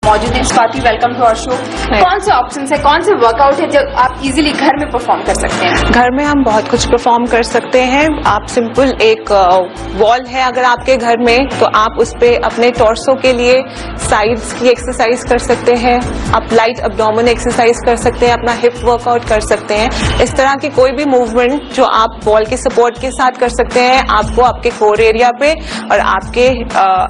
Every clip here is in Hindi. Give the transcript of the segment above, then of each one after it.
मौजूद हैं। Swati, welcome to our show. कौन से ऑप्शंस है, कौन से वर्कआउट है जो आप इजीली घर में परफॉर्म कर सकते हैं? घर में हम बहुत कुछ परफॉर्म कर सकते हैं। आप सिंपल एक वॉल है अगर आपके घर में, तो आप उस पे अपने टॉर्सो के लिए साइड्स की एक्सरसाइज कर सकते हैं। आप लाइट अब्डोमेन एक्सरसाइज कर सकते हैं, अपना हिप वर्कआउट कर सकते हैं। इस तरह की कोई भी मूवमेंट जो आप वॉल के सपोर्ट के साथ कर सकते हैं, आपको आपके कोर एरिया पे और आपके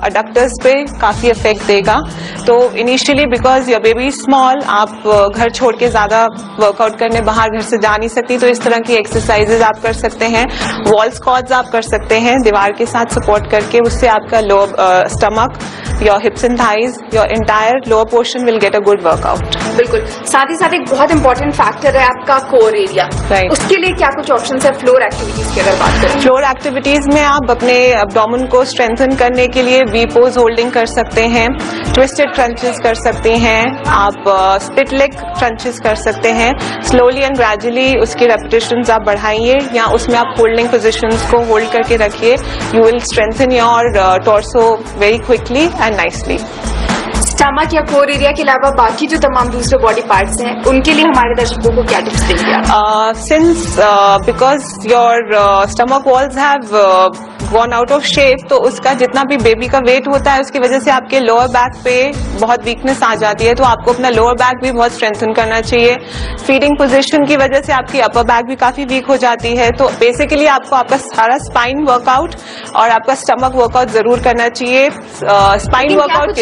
अडक्टर्स पे काफी इफेक्ट देगा। तो initially because your baby small, आप घर छोड़ के ज्यादा वर्कआउट करने बाहर घर से जा नहीं सकती, तो इस तरह की एक्सरसाइजेज आप कर सकते हैं। वॉल स्क्वाट्स आप कर सकते हैं दीवार के साथ सपोर्ट करके, उससे आपका lower stomach, your hips and thighs, your entire lower portion will get a good workout. बिल्कुल। साथ ही साथ एक बहुत इंपॉर्टेंट फैक्टर है आपका कोर एरिया। राइट। उसके लिए क्या कुछ ऑप्शन है फ्लोर एक्टिविटीज की अगर बात करें? फ्लोर एक्टिविटीज में आप अपने अब्डोमेन को स्ट्रेंथन करने के लिए वी पोज होल्डिंग कर सकते हैं, ट्विस्टेड क्रंचेस कर सकते हैं, आप स्प्लिट लेग क्रंचेस कर सकते हैं। स्लोली एंड ग्रेजुअली उसकी रेपिटेशंस आप बढ़ाइए, या उसमें आप होल्डिंग पोजीशंस को होल्ड करके रखिए। You will strengthen your torso very quickly and nicely. Stomach या कोर एरिया के अलावा बाकी जो तमाम दूसरे बॉडी पार्ट्स हैं, उनके लिए हमारे दर्शकों को क्या टिप्स देंगे आप? Since because your stomach walls have gone out of shape, तो उसका जितना भी बेबी का वेट होता है उसकी वजह से आपके लोअर बैक पे बहुत वीकनेस आ जाती है, तो आपको अपना लोअर बैक भी बहुत स्ट्रेंथन करना चाहिए। फीडिंग पोजीशन की वजह से आपकी अपर बैक भी काफी वीक हो जाती है, तो बेसिकली आपको आपका सारा स्पाइन वर्कआउट और आपका स्टमक वर्कआउट जरूर करना चाहिए। स्पाइन वर्कआउट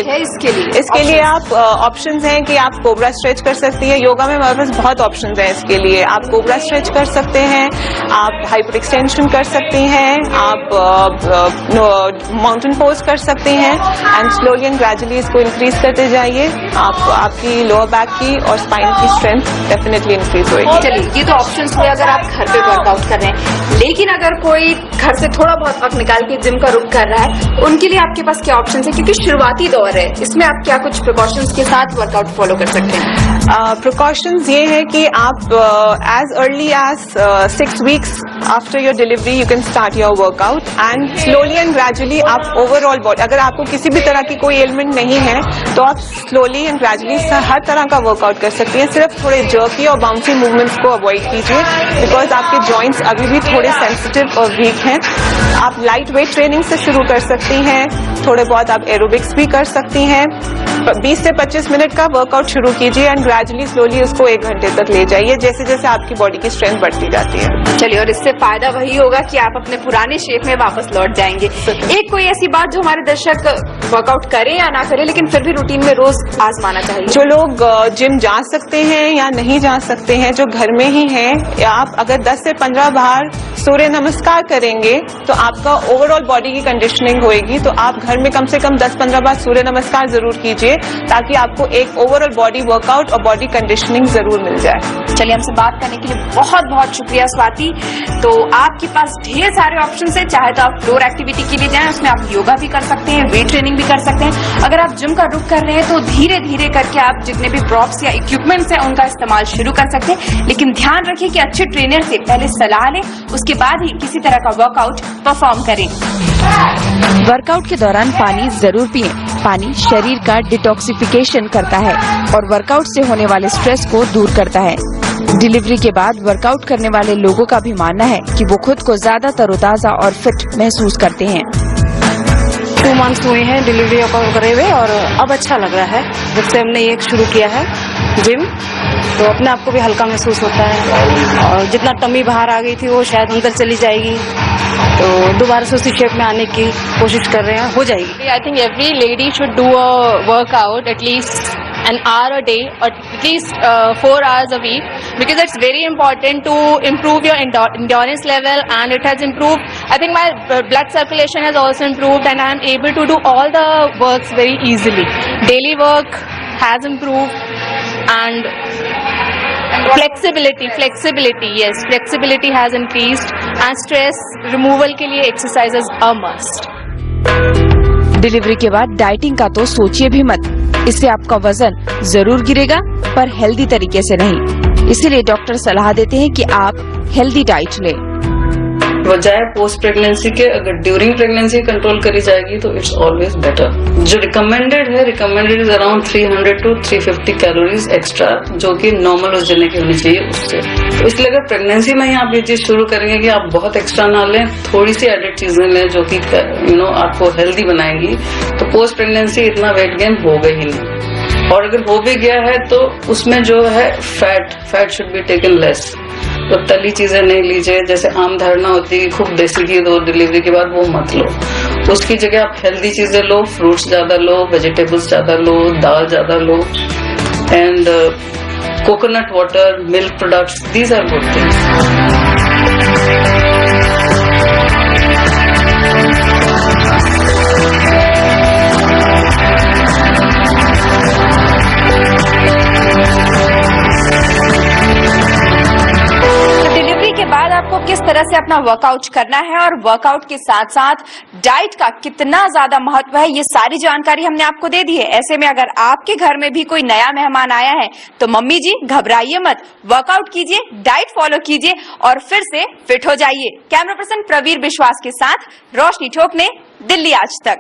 इसके लिए आप ऑप्शंस हैं कि आप कोबरा स्ट्रेच कर सकती है। योगा में हमारे पास बहुत ऑप्शंस हैं इसके लिए। आप कोबरा स्ट्रेच कर सकते हैं, आप हाइपर एक्सटेंशन कर सकती हैं, आप माउंटेन पोज कर सकते हैं, एंड स्लोली एंड ग्रेजुअली इसको इंक्रीज करते जाइए। आपकी लोअर बैक की और स्पाइन की स्ट्रेंथ डेफिनेटली इंक्रीज होगी। चलिए, ये तो ऑप्शंस हुए अगर आप घर पे वर्कआउट कर रहे हैं, लेकिन अगर कोई घर से थोड़ा बहुत वक्त निकाल के जिम का रुख कर रहा है, उनके लिए आपके पास क्या ऑप्शंस है? क्योंकि शुरुआती दौर है, इसमें आप क्या कुछ प्रिकॉशंस के साथ वर्कआउट फॉलो कर सकते हैं? प्रिकॉशंस ये है कि आप as early as 6 weeks after your delivery you can start your workout, and slowly and gradually आप ओवरऑल बॉडी, अगर आपको किसी भी तरह की कोई एलिमेंट नहीं है तो आप स्लोली एंड ग्रेजुअली हर तरह का वर्कआउट कर सकती हैं। सिर्फ थोड़े जर्की और बाउंसी मूवमेंट्स को अवॉइड कीजिए, बिकॉज आपके जॉइंट्स अभी भी थोड़े सेंसिटिव और वीक हैं। आप लाइट वेट ट्रेनिंग से शुरू कर सकती हैं, थोड़े बहुत आप एरोबिक्स भी कर सकती हैं। 20 से 25 मिनट का वर्कआउट शुरू कीजिए एंड ग्रेजुअली स्लोली उसको 1 घंटे तक ले जाइए, जैसे जैसे आपकी बॉडी की स्ट्रेंथ बढ़ती जाती है। चलिए, और इससे फायदा वही होगा कि आप अपने पुराने शेप में वापस लौट जाएंगे। एक कोई ऐसी बात जो हमारे दर्शक वर्कआउट करें या ना करें, लेकिन फिर भी रूटीन में रोज आजमाना चाहिए? जो लोग जिम जा सकते हैं या नहीं जा सकते हैं, जो घर में ही हैं, या आप अगर 10 से 15 बार सूर्य नमस्कार करेंगे तो आपका ओवरऑल बॉडी की कंडीशनिंग होएगी। तो आप घर में कम से कम 10-15 बार सूर्य नमस्कार जरूर कीजिए, ताकि आपको एक ओवरऑल बॉडी वर्कआउट और बॉडी कंडीशनिंग जरूर मिल जाए। चलिए, हमसे बात करने के लिए बहुत बहुत शुक्रिया स्वाति। तो आपके पास ढेर सारे ऑप्शंस हैं, चाहे तो आप फ्लोर एक्टिविटी के लिए जाएं, उसमें आप योगा भी कर सकते हैं, वेट ट्रेनिंग भी कर सकते हैं। अगर आप जिम का रुख कर रहे हैं तो धीरे धीरे करके आप जितने भी प्रॉप्स या इक्विपमेंट्स हैं उनका इस्तेमाल शुरू कर सकते हैं, लेकिन ध्यान रखिए कि अच्छे ट्रेनर से पहले सलाह लें, उसके बाद ही किसी तरह का वर्कआउट परफॉर्म करें। वर्कआउट के दौरान पानी जरूर पिएं। पानी शरीर का डिटॉक्सिफिकेशन करता है और वर्कआउट से होने वाले स्ट्रेस को दूर करता है। डिलीवरी के बाद वर्कआउट करने वाले लोगों का भी मानना है कि वो खुद को ज्यादा तरोताजा और फिट महसूस करते हैं। 2 months हुए हैं डिलीवरी करे हुए, और अब अच्छा लग रहा है। जब से हमने ये शुरू किया है जिम, तो अपने आप को भी हल्का महसूस होता है, और जितना टमी बाहर आ गई थी वो शायद अंदर चली जाएगी, तो दोबारा से उसी शेप में आने की कोशिश कर रहे हैं, हो जाएगी। I think every lady should do a workout at least an hour a day, or at least 4 hours a week, because it's very important to improve your endurance level, and it has improved. I think my blood circulation has also improved, and I am able to do all the works very easily. Daily work has improved, and flexibility has increased, and stress removal के लिए exercises are must. डिलीवरी के बाद डाइटिंग का तो सोचिए भी मत, इससे आपका वजन जरूर गिरेगा, पर हेल्दी तरीके से नहीं। इसीलिए डॉक्टर सलाह देते हैं कि आप हेल्दी डाइट लें। बजाय पोस्ट प्रेगनेंसी के अगर ड्यूरिंग प्रेगनेंसी कंट्रोल करी जाएगी तो इट्स ऑलवेज बेटर। जो recommended is around 300 to 350 calories extra, जो कि नॉर्मल उस जने की होनी चाहिए उससे। तो इसलिए अगर प्रेगनेंसी में ही आप ये चीज शुरू करेंगे कि आप बहुत एक्स्ट्रा ना लें, थोड़ी सी एडेड चीजें लें जो कि आपको हेल्दी बनाएंगी, तो पोस्ट प्रेगनेंसी इतना वेट गेन होगा ही नहीं। और अगर हो भी गया है तो उसमें जो है fat should be taken less. तो तली चीजें नहीं लीजिए, जैसे आम धारणा होती है कि खूब देसी घी दो डिलीवरी के बाद, वो मत लो। उसकी जगह आप हेल्दी चीजें लो, फ्रूट्स ज्यादा लो, वेजिटेबल्स ज्यादा लो, दाल ज्यादा लो, and coconut water, milk products, these are good things. आपको किस तरह से अपना वर्कआउट करना है और वर्कआउट के साथ साथ डाइट का कितना ज्यादा महत्व है, ये सारी जानकारी हमने आपको दे दी है। ऐसे में अगर आपके घर में भी कोई नया मेहमान आया है तो मम्मी जी घबराइए मत, वर्कआउट कीजिए, डाइट फॉलो कीजिए और फिर से फिट हो जाइए। कैमरा पर्सन प्रवीर विश्वास के साथ रोशनी ठोकने, दिल्ली आज तक।